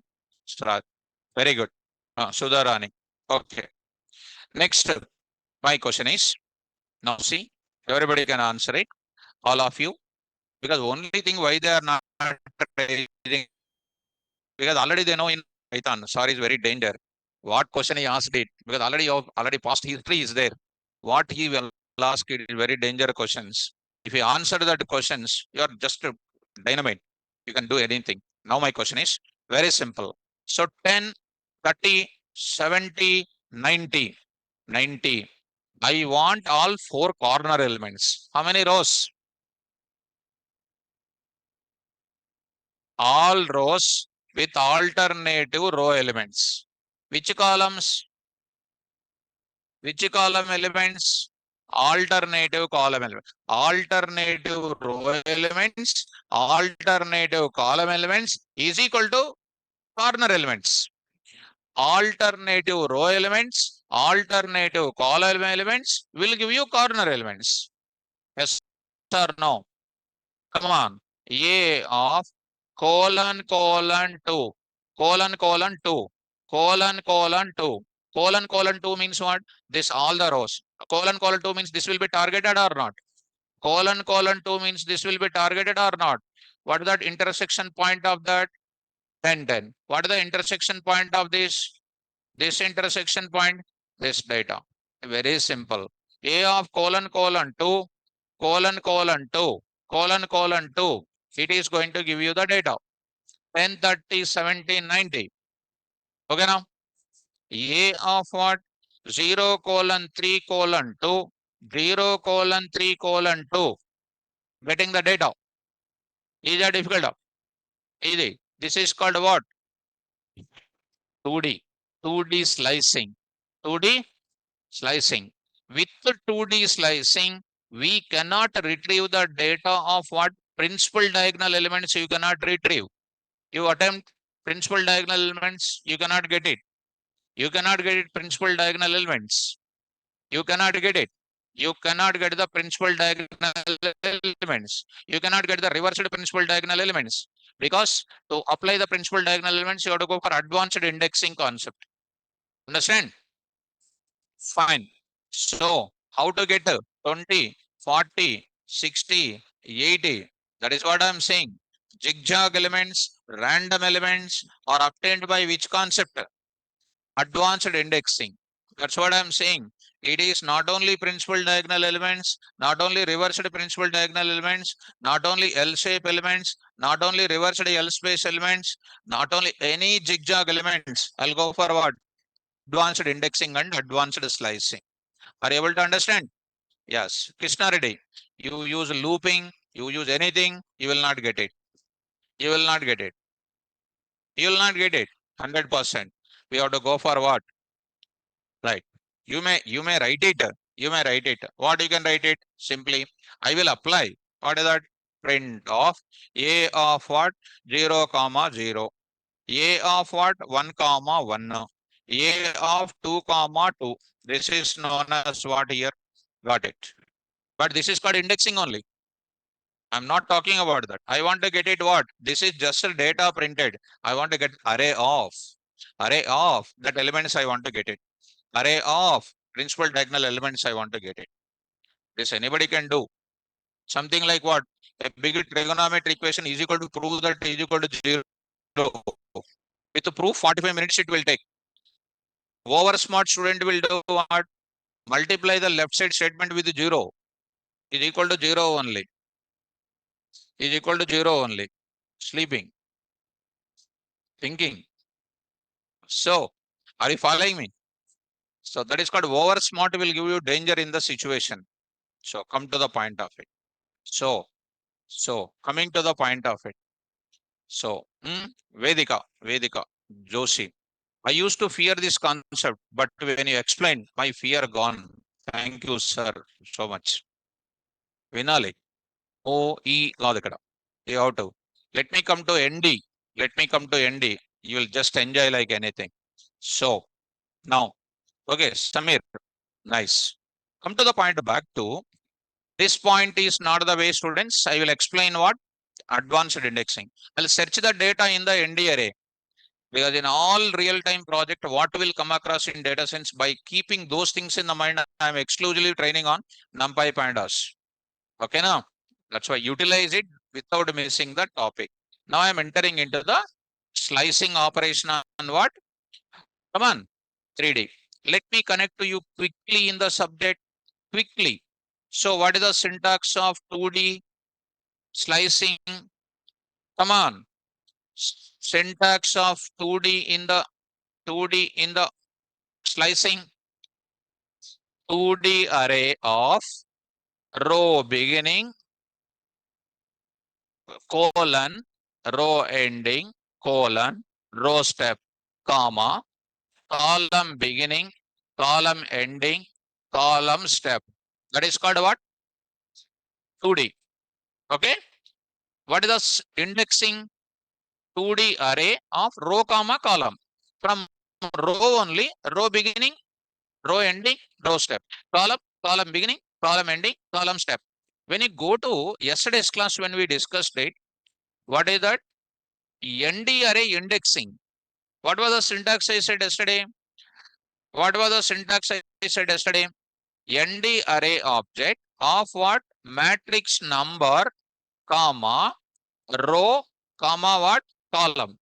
Very good. Sudharani. Okay. Next, my question is, now see, everybody can answer it, all of you, because only thing why they are not raising, because already they know in Python, sorry is very danger. What question he asked it, because already past history is there. What he will ask it is very dangerous questions. If you answer that questions, you are just dynamite. You can do anything. Now my question is very simple. So 10, 30, 70, 90, 90. I want all 4 corner elements. How many rows? All rows with alternative row elements. Which columns? Which column elements? Alternative column elements. Alternative row elements, alternative column elements is equal to corner elements. Alternative row elements, alternative column elements will give you corner elements. Yes or no? Come on. A of colon 2, colon 2, colon 2. Colon 2 means what? This all the rows. Colon 2 means this will be targeted or not? Colon 2 means this will be targeted or not? What is that intersection point of that? 10, 10. What is the intersection point of this? This intersection point, this data. Very simple. A of colon 2, colon 2, colon 2. It is going to give you the data. 10, 30, 70, 90. Okay now? A of what? 0 colon 3 colon 2. 0 colon 3 colon 2. Getting the data. Is that difficult? Easy. This is called what? 2D. 2D slicing. 2D slicing. With 2D slicing, we cannot retrieve the data of what? Principal diagonal elements you cannot retrieve. You attempt principal diagonal elements, you cannot get it. You cannot get it principal diagonal elements. You cannot get it. You cannot get the principal diagonal elements. You cannot get the reversed principal diagonal elements. Because to apply the principal diagonal elements, you have to go for advanced indexing concept. Understand? Fine. So, how to get 20, 40, 60, 80? That is what I am saying. Zigzag elements, random elements are obtained by which concept? Advanced indexing. That's what I'm saying. It is not only principal diagonal elements, not only reversed principal diagonal elements, not only L-shape elements, not only reversed L-space elements, not only any zigzag elements. I'll go for what? Advanced indexing and advanced slicing. Are you able to understand? Yes. Krishna Reddy, you use looping, you use anything, you will not get it. You will not get it. You will not get it. 100%. We have to go for what? Right. You may write it. You may write it. What you can write it? Simply, I will apply. What is that? Print of A of what? 0, comma 0. A of what? 1, comma 1. A of 2, comma 2. This is known as what here? Got it. But this is called indexing only. I'm not talking about that. I want to get it what? This is just a data printed. I want to get array of that elements I want to get it. Array of principal diagonal elements I want to get it. This anybody can do. Something like what? A big trigonometry equation is equal to prove that is equal to 0. With the proof, 45 minutes it will take. Over smart student will do what? Multiply the left side statement with 0. Is equal to 0 only. Is equal to 0 only. Sleeping. Thinking. So, are you following me? So that is called over smart will give you danger in the situation. So come to the point of it. So coming to the point of it. So Vedika, Joshi. I used to fear this concept, but when you explained, my fear gone. Thank you, sir, so much. Vinali. O-E Ladakada. You have to. Let me come to ND. Let me come to ND. You will just enjoy like anything. So now, okay, Samir. Nice. Come to the point back to this point is not the way, students. I will explain what advanced indexing. I'll search the data in the ND array because in all real-time project, what will come across in data science by keeping those things in the mind, I'm exclusively training on Numpy pandas. Okay, now that's why utilize it without missing the topic. Now I'm entering into the slicing operation on what? Come on, 3D. Let me connect to you quickly in the subject, quickly. So what is the syntax of 2D slicing? Come on. Syntax of 2D in the 2D in the slicing. 2D array of row beginning, colon, row ending, colon, row step, comma, column beginning, column ending, column step. That is called what? 2D. Okay. What is the indexing? 2D array of row, comma, column. From row only, row beginning, row ending, row step. Column beginning, column ending, column step. When you go to yesterday's class, when we discussed it, what is that? ND array indexing. What was the syntax I said yesterday? What was the syntax I said yesterday? ND array object of what? Matrix number, comma, row, comma, what? Column.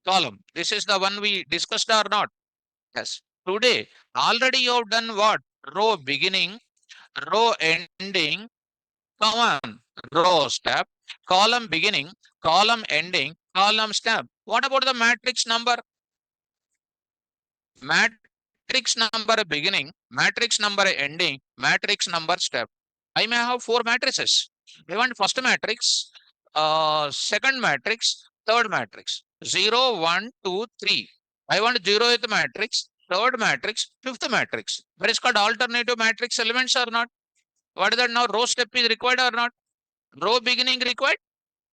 Column. This is the one we discussed or not? Yes. Today, already you have done what? Row beginning, row ending, come on, row step. column beginning, column ending, column step. What about the matrix number? Matrix number beginning, matrix number ending, matrix number step. I may have four matrices. I want first matrix, second matrix, third matrix. 0, 1, 2, 3. I want zeroth matrix, third matrix, fifth matrix. That is called alternative matrix elements or not? What is that now? Row step is required or not? Row beginning required,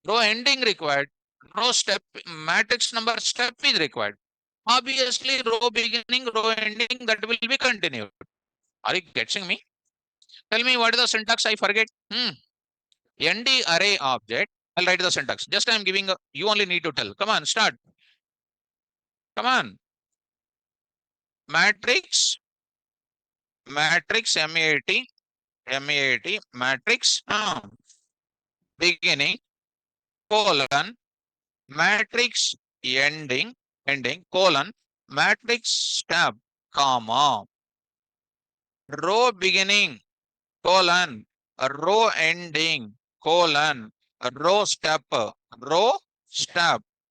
row ending required, row step, matrix number step is required. Obviously, row beginning, row ending, that will be continued. Are you getting me? Tell me what is the syntax? I forget. ND array object. I'll write the syntax. Just I'm giving you only need to tell. Come on, start. Come on. Matrix, matrix, matrix, beginning, colon, matrix, ending, colon, matrix step, comma, row beginning, colon, row ending, colon, row step.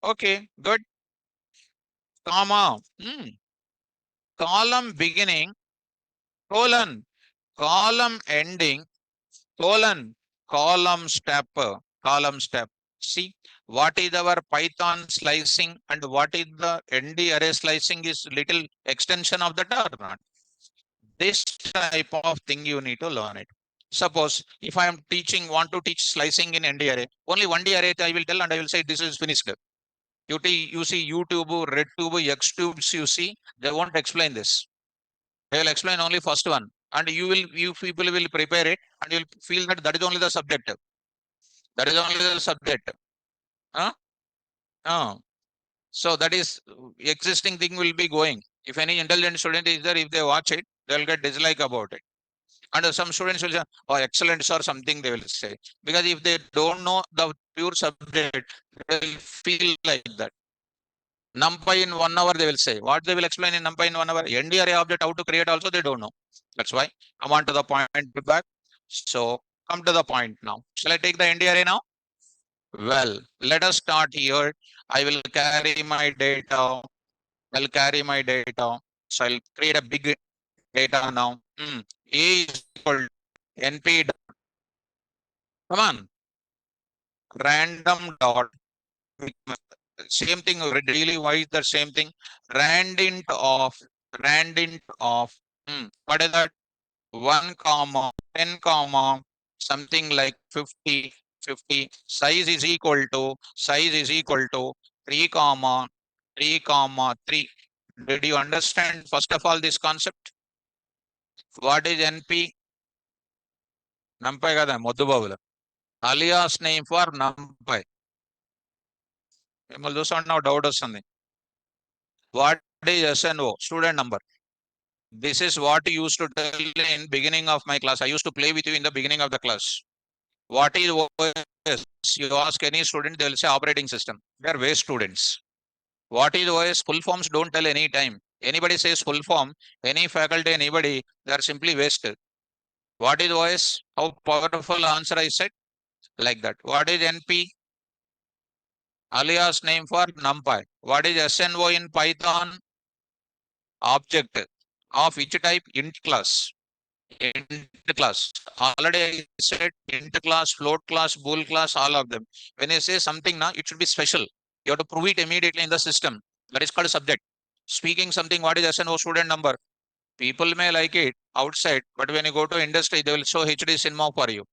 Okay, good. Comma, column beginning, colon, column ending, colon, column step. See, what is our Python slicing and what is the ND array slicing is little extension of that or not? This type of thing you need to learn it. Suppose if I am teaching, want to teach slicing in ND array, only one D array I will tell and I will say this is finished. You see YouTube, RedTube, XTubes, you see, they won't explain this. They will explain only first one. And you people will prepare it and you'll feel that that is only the subject. That is only the subject. Huh? So that is existing thing will be going. If any intelligent student is there, if they watch it, they'll get dislike about it. And some students will say, oh, excellent, or something they will say. Because if they don't know the pure subject, they will feel like that. Numpy in 1 hour, they will say. What they will explain in Numpy in 1 hour? ND array object, how to create also, they don't know. That's why. Come on to the point back. So come to the point now. Shall I take the ND array now? Well, let us start here. I will carry my data. I'll carry my data. So I'll create a big data now. A is equal to NP. Come on. Random dot. Same thing. Daily wise the same thing. Randint of. What is that? 1 comma 10 comma something like 50 size is equal to 3 comma 3. Did you understand first of all this concept? What is NP? Numpy kada moddu babula. Alias name for Numpy. మిమ్మల్ని చూస్తుంటే నాకు doubt వస్తుంది. What is SNO? Student number. This is what you used to tell in beginning of my class. I used to play with you in the beginning of the class. What is OS? You ask any student, they will say operating system. They are waste students. What is OS? Full forms don't tell any time. Anybody says full form, any faculty, anybody, they are simply waste. What is OS? How powerful answer I said? Like that. What is NP? Alias name for NumPy. What is SNO in Python? Object of which type? Int class. Int class. Already I said int class, float class, bool class, all of them. When I say something now, it should be special. You have to prove it immediately in the system. That is called subject. Speaking something, what is SNO student number? People may like it outside, but when you go to industry, they will show HD cinema for you.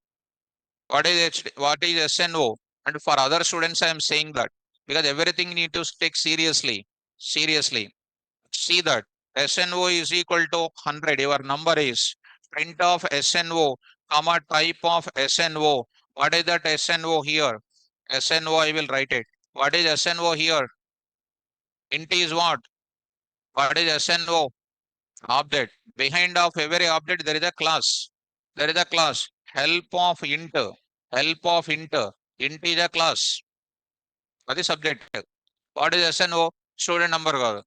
What is what is SNO? And for other students, I am saying that because everything need to take seriously. Seriously. See that SNO is equal to 100. Your number is print of SNO, comma type of SNO. What is that SNO here? SNO, I will write it. What is SNO here? Int is what? What is SNO? Object. Behind of every object, there is a class. There is a class. Help of int. Help of int. Int is a class. That is subject. What is SNO? Student number.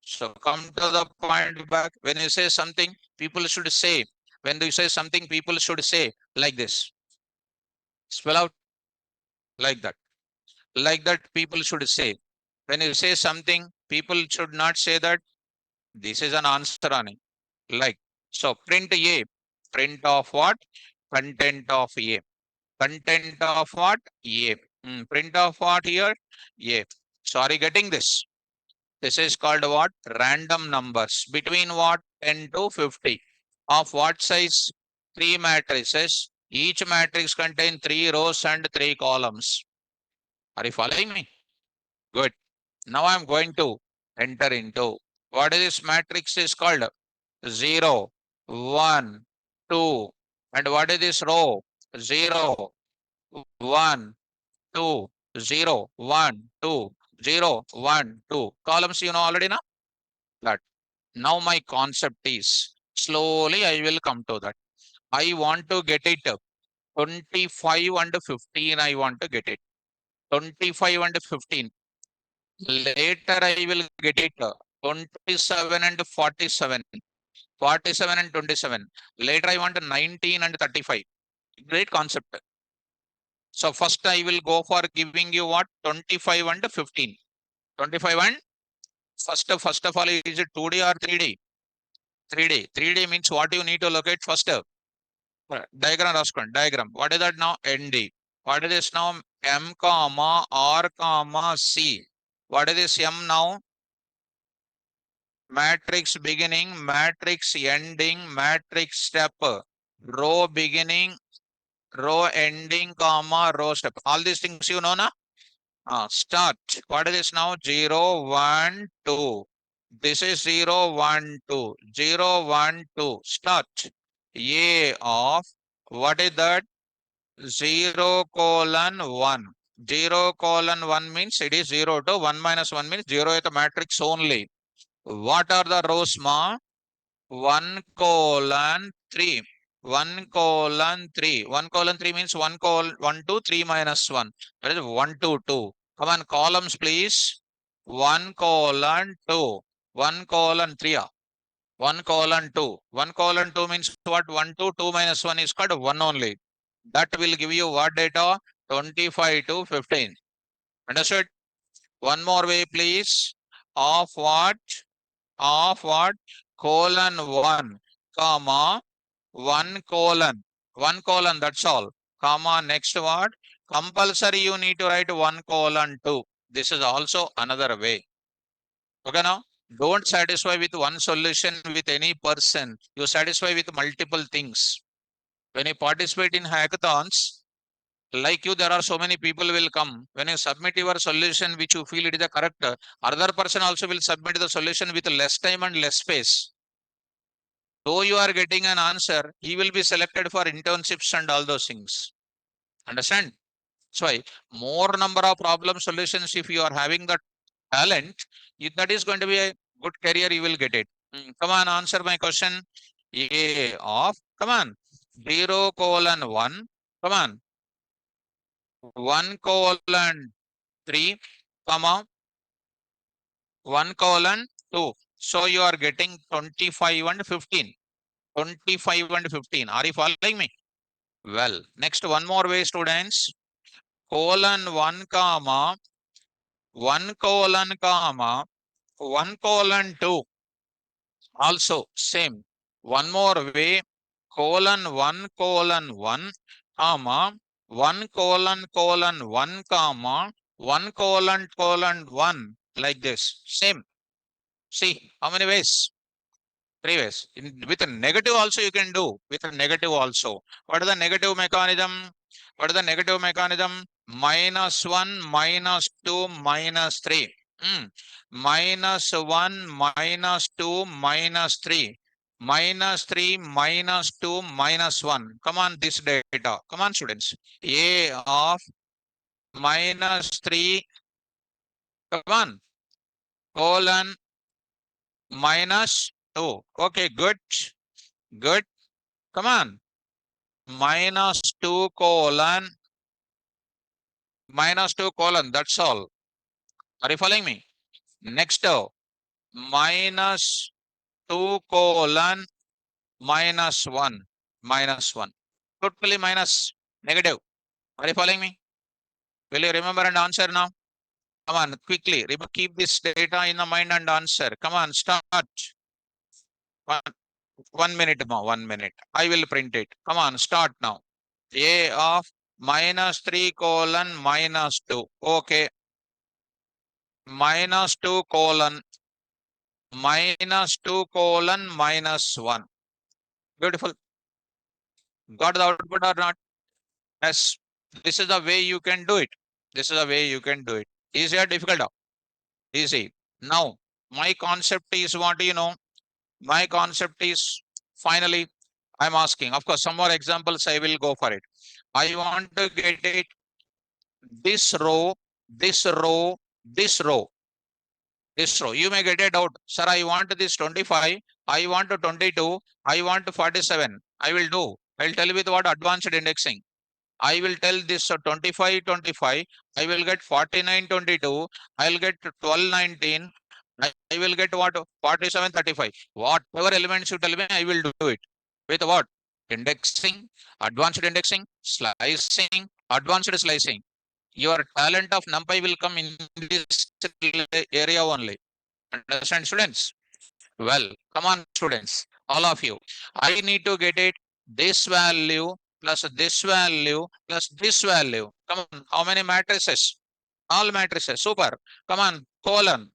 So come to the point back. When you say something, people should say. When you say something, people should say like this. Spell out. like that. Like that, people should say. When you say something, people should not say that this is an answer on it. Like, so print A, print of what? Content of A. Content of what? A. Print of what here? A. Sorry, getting this. This is called what? Random numbers. Between what? 10 to 50. Of what size? Three matrices. Each matrix contains three rows and three columns. Are you following me? Good. Now I'm going to enter into what is this matrix is called? 0, 1, 2. And what is this row? 0, 1, 2, 0, 1, 2, 0, 1, 2. Columns you know already now? That. Now my concept is slowly I will come to that. I want to get it 25 and 15. I want to get it 25 and 15. Later I will get it 27 and 47. 47 and 27. Later I want 19 and 35. Great concept. So first I will go for giving you what? 25 and 15. 25 and first of all, is it 2D or 3D? 3D. 3D means what you need to locate first. Diagram రాసుకోండి. Diagram. What is that now? ND. What is this now? M comma R comma C. What is this M now? Matrix beginning, matrix ending, matrix step. Row beginning, row ending, comma, row step. All these things you know na? Start. What is this now? 0, 1, 2. This is 0, 1, 2. 0, 1, 2. Start. A of what is that? 0 colon 1. 0 colon 1 means it is 0 to 1 minus 1 means 0 at the matrix only. What are the rows, ma? 1 colon 3. 1 colon 3. 1 colon 3 means 1 to 3 minus 1. That is 1 to 2. Come on, columns, please. 1 colon 2. 1 colon 3. 1 colon 2. 1 colon 2 means what? 1 to 2 minus 1 is called 1 only. That will give you what data? 25 to 15. Understood? One more way, please. Of what? Of what? Colon 1, comma, 1 colon. 1 colon, that's all. Comma, next what? Compulsory you need to write 1 colon 2. This is also another way. Okay now? Don't satisfy with one solution with any person. You satisfy with multiple things. When you participate in hackathons, like you, there are so many people will come. When you submit your solution, which you feel it is the correct, other person also will submit the solution with less time and less space. Though you are getting an answer, he will be selected for internships and all those things. Understand? So more number of problem solutions, if you are having the talent, if that is going to be a good career, you will get it. Come on, answer my question. A of, come on, 0 colon 1, come on, 1 colon 3, comma, 1 colon 2. So you are getting 25 and 15. 25 and 15. Are you following me? Well, next one more way, students. Colon 1 comma 1 colon comma 1 colon 2. Also same. One more way. Colon 1 colon 1 comma 1 colon 1 comma 1 colon 1 like this. Same. See how many ways? 3 ways. With a negative also you can do. With a negative also. What is the negative mechanism? What is the negative mechanism? -1, -2, -3. -1, -2, -3. -3, -2, -1. Come on, this data. Come on, students. A of -3. Come on. Colon -2. Okay, good. Good. Come on. -2 colon -2 colon. That's all. Are you following me? Next, -2 colon -1 -1. Totally minus negative. Are you following me? Will you remember and answer now? Come on, quickly. Keep this data in the mind and answer. Come on, start. 1 minute more, 1 minute. I will print it. Come on, start now. A of minus 3 colon minus 2. Okay. Minus 2 colon minus 2 colon minus 1. Beautiful. Got the output or not? Yes. This is the way you can do it. This is the way you can do it. Easy or difficult? Easy. Now, my concept is what you know. My concept is finally, I'm asking. Of course, some more examples I will go for it. I want to get it this row, this row, this row, this row. You may get a doubt. Sir, I want this 25, I want 22, I want 47. I will do. I'll tell you with what advanced indexing. I will tell this 25, 25. I will get 49, 22. I will get 12, 19. I will get what? 47, 35. Whatever elements you tell me, I will do it. With what? Indexing, slicing, advanced slicing. Your talent of Numpy will come in this area only. Understand, students? Well, come on, students, all of you. I need to get it this value plus this value plus this value. Come on, how many matrices? All matrices. Super. Come on, colon.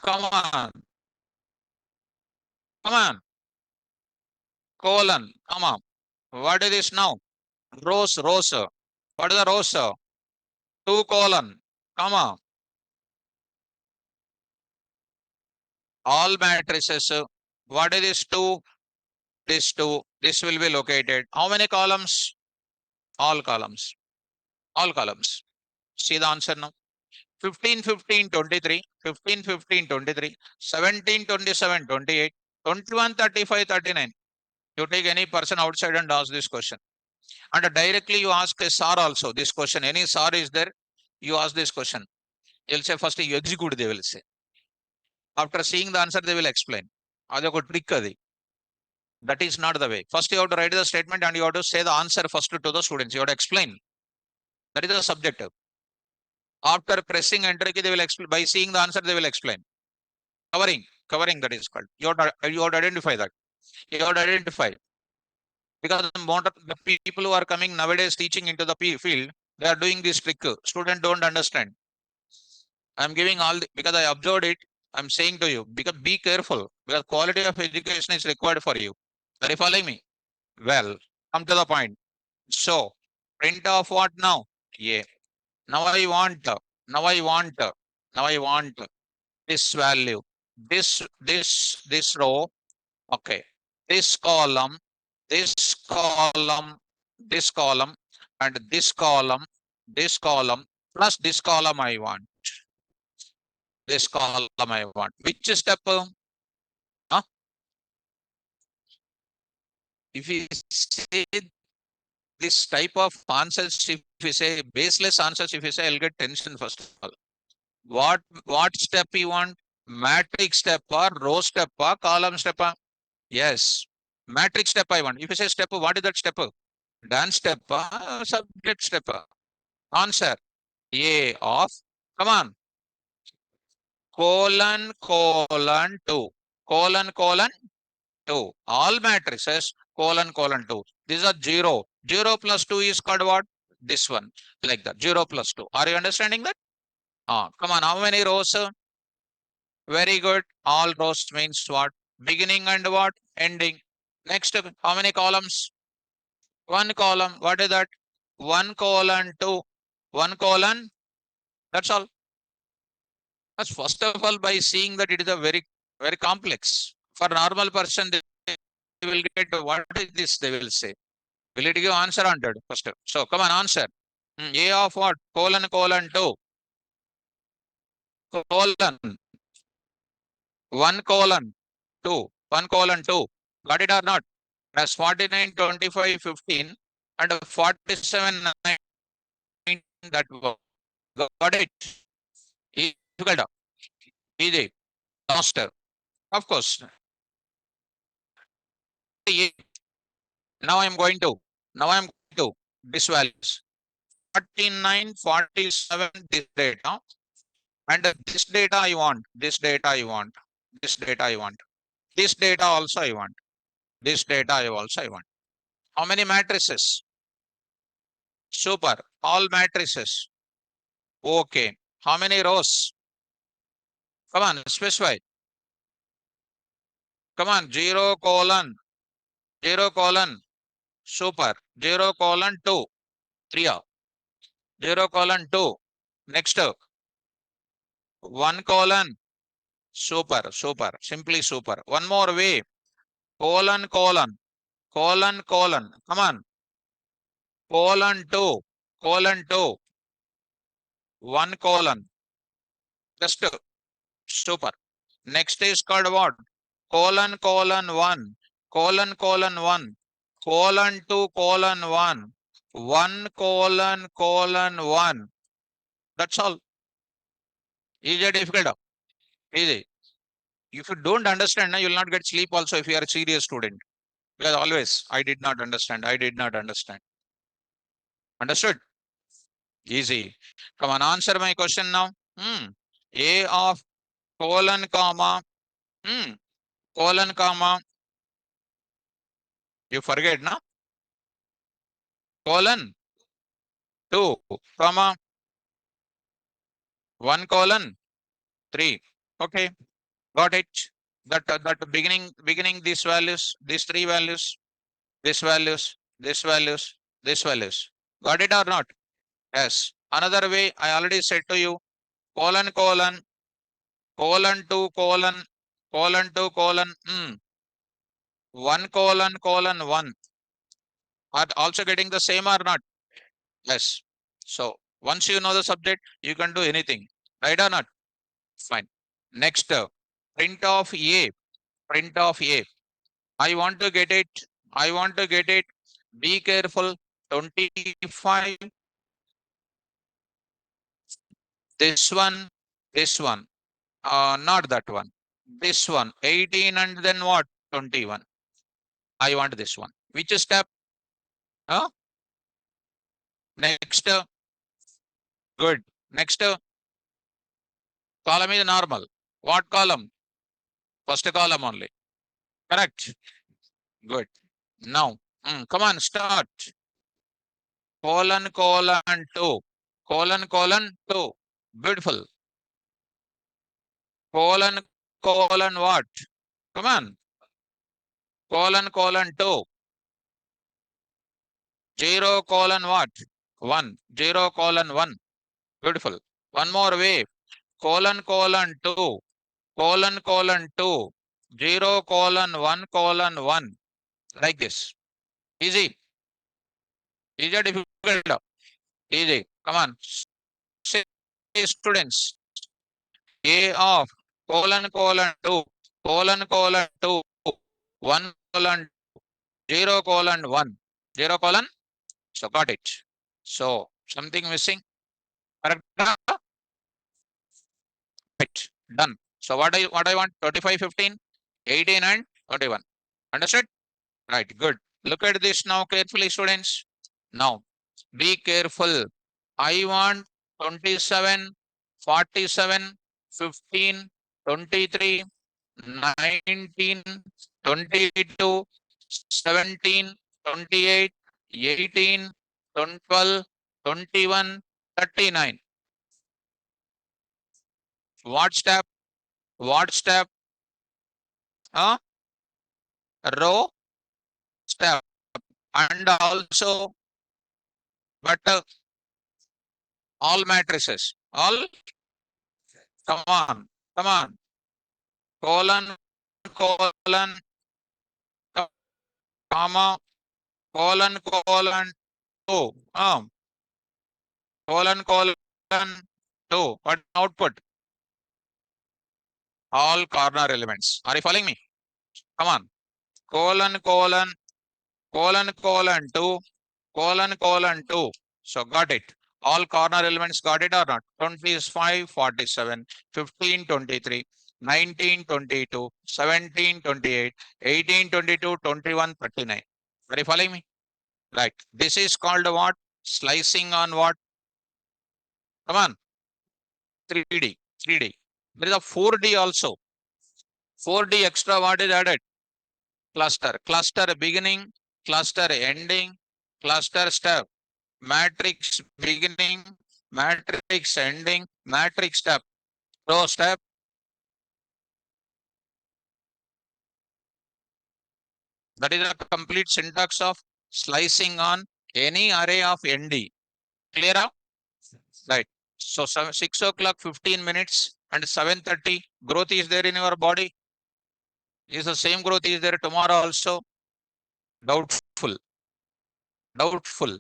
Come on. Come on. Colon. Come on. What is this now? Rows, rows. What is the rows? 2 colon. Come on. All matrices. What is this 2? This 2. This will be located. How many columns? All columns. All columns. See the answer now. 15, 15, 23, 15, 15, 23, 17, 27, 28, 21, 35, 39. You take any person outside and ask this question. And directly you ask a SAR also this question. Any SAR is there, you ask this question. They'll say first you execute, they will say. After seeing the answer, they will explain. Adoko trick adi. That is not the way. First you have to write the statement and you have to say the answer first to the students. You have to explain. That is the subjective. After pressing enter key, they will explain. By seeing the answer, they will explain. Covering that is called. You have to identify that. You have to identify. Because the people who are coming nowadays teaching into the field, they are doing this trick. Students don't understand. I'm giving because I observed it. I'm saying to you, because be careful, because quality of education is required for you. Are you following me? Well, come to the point. So, print off what now? Yeah. Now I want, now I want, now I want this value, this row, okay, this column, this column, this column, and this column, plus this column I want, this column I want. Which step? Huh? If you say this type of answers, if you say baseless answers, if you say, I'll get tension first of all. What step you want? Matrix step or row step or column step? Yes. Matrix step I want. If you say step, what is that step? Dance step, subject step. Answer. A of, come on, colon 2. Colon 2. All matrices, colon 2. These are 0. 0 plus 2 is called what? This one. Like that. 0 plus 2. Are you understanding that? Come on. How many rows? Very good. All rows means what? Beginning and what? Ending. Next, how many columns? One column. What is that? 1 colon 2. 1 colon. That's all. That's first of all, by seeing that it is a very complex. For normal person, they will get what is this? They will say. Will it give answer 100 first? So come on, answer. A of what? Colon 2. Colon 1 colon 2. 1 colon 2. Got it or not? As 49, 25, 15 and 47, 9. That got it. Difficult. Easy. Faster. Of course. Now I'm going to. Now I'm going to this values. 49, 47, this data. And this data I want, this data I want, this data I want, this data also I want, this data I also I want. How many matrices? Super. All matrices. Okay. How many rows? Come on, specify. Come on, 0 colon, 0 colon. Super. 0 colon 2. 3. 0 colon 2. Next. 1 colon. Super, super. Simply super. One more way. Colon, colon, colon, colon. Come on. Colon 2. Colon 2. 1 colon. Just super. Next is called what? Colon, colon 1. Colon, colon 1. Colon 2, colon 1. 1 colon, colon 1. That's all. Easy or difficult? Easy. If you don't understand, you will not get sleep also if you are a serious student. Because always, I did not understand. I did not understand. Understood? Easy. Come on, answer my question now. A of colon, comma, colon, comma, you forget, na? Colon, 2, comma, 1 colon, 3. Okay, got it. That beginning these values, these three values, this values, this values, this values. Got it or not? Yes. Another way I already said to you, colon, colon, colon 2, colon, colon 2, colon, 1 colon, colon 1. Are also getting the same or not? Yes. So once you know the subject, you can do anything. Right or not? Fine. Next, print of A. Print of A. I want to get it. I want to get it. Be careful. 25. This one. This one. Not that one. This one. 18 and then what? 21. I want this one. Which step? Huh? Next. Good. Next. Column is normal. What column? First column only. Correct. Good. Now, come on, start. Colon, colon, 2. Colon, colon, 2. Beautiful. Colon, colon, what? Come on. Colon, colon, 2. 0, colon, what? 1. 0, colon, 1. Beautiful. One more way. Colon, colon, 2. Colon, colon, 2. 0, colon, 1, colon, 1. Like this. Easy. Easy or difficult? Easy. Come on. Say, students. A of colon, colon, 2. Colon, colon, 2. 1, colon, 0, colon, 1. 0, colon. So got it. So something missing. Correct. Right. Done. So what I want? 25, 15, 18 and 21. Understood? Right. Good. Look at this now carefully, students. Now be careful. I want 27, 47, 15, 23, 19, 22, 17, 28, 18, 12, 21, 39. What step? What step? Huh? Row step. And also, but all matrices. All, come on, come on. Colon, colon, comma, colon, colon, 2. Colon, colon, 2. What output? All corner elements. Are you following me? Come on. Colon, colon, colon, colon, 2. Colon, colon, 2. So got it. All corner elements got it or not? 25, 47, 15, 23, 19, 22, 17, 28, 18, 22, 21, 39. Are you following me? Right. This is called what? Slicing on what? Come on, 3D, 3D. There is a 4D also. 4D extra what is added? Cluster, cluster beginning, cluster ending, cluster step, matrix beginning, matrix ending, matrix step, row step. That is a complete syntax of slicing on any array of ND. Clear up? Right. So 6 o'clock, 15 minutes and 7:30 growth is there in your body. Is the same growth is there tomorrow also? Doubtful. Doubtful.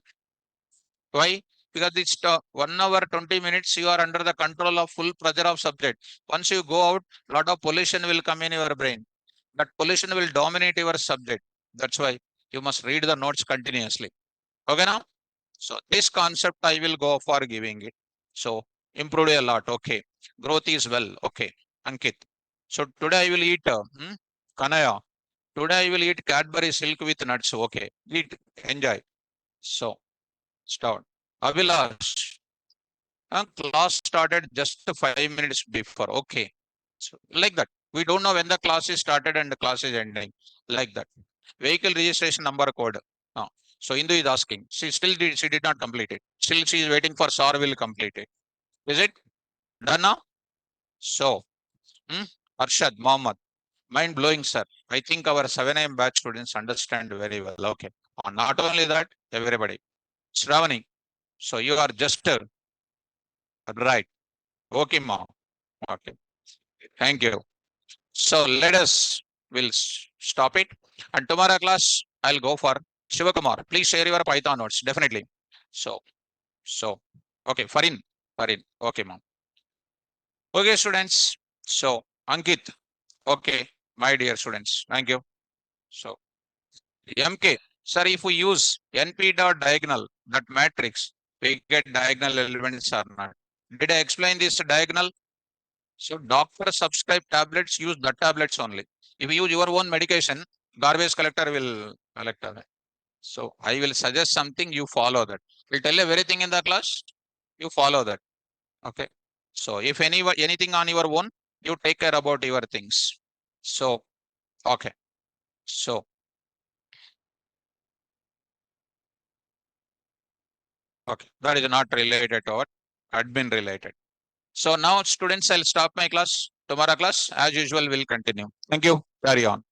Why? Because it's 1 hour 20 minutes. You are under the control of full pressure of subject. Once you go out, lot of pollution will come in your brain. That pollution will dominate your subject. That's why you must read the notes continuously. Okay now? So this concept I will go for giving it. So improved a lot. Okay. Growth is well. Okay. Ankit. So today I will eat Kanaya. Today I will eat Cadbury silk with nuts. Okay. Eat. Enjoy. So start. Avilash. Class started just 5 minutes before. Okay. So like that. We don't know when the class is started and the class is ending. Like that. Vehicle registration number code. Uh, so Indu is asking. She did not complete it. Still she is waiting for SAR will complete it. Is it done now? So Arshad Mohammed. Mind blowing, sir. I think our 7 a.m. batch students understand very well. Okay. Not only that, everybody. Shravani. So you are just right. Okay, ma'am. Okay. Thank you. So let us will stop it. And tomorrow class, I'll go for Shivakumar. Please share your Python notes. Definitely. So, so, okay, Farin. Farin. Okay, ma'am. Okay, students. So, Ankit. Okay, my dear students. Thank you. So, MK. Sir, if we use NP dot diagonal, that matrix, we get diagonal elements or not. Did I explain this diagonal? So doctor subscribe tablets, use the tablets only. If you use your own medication, garbage collector will collect that. So I will suggest something, you follow that. We'll tell you everything in the class, you follow that. Okay. So if anything on your own, you take care about your things. So okay. So okay, that is not related to what admin related. So now students, I'll stop my class. Tomorrow class, as usual, will continue. Thank you. Carry on.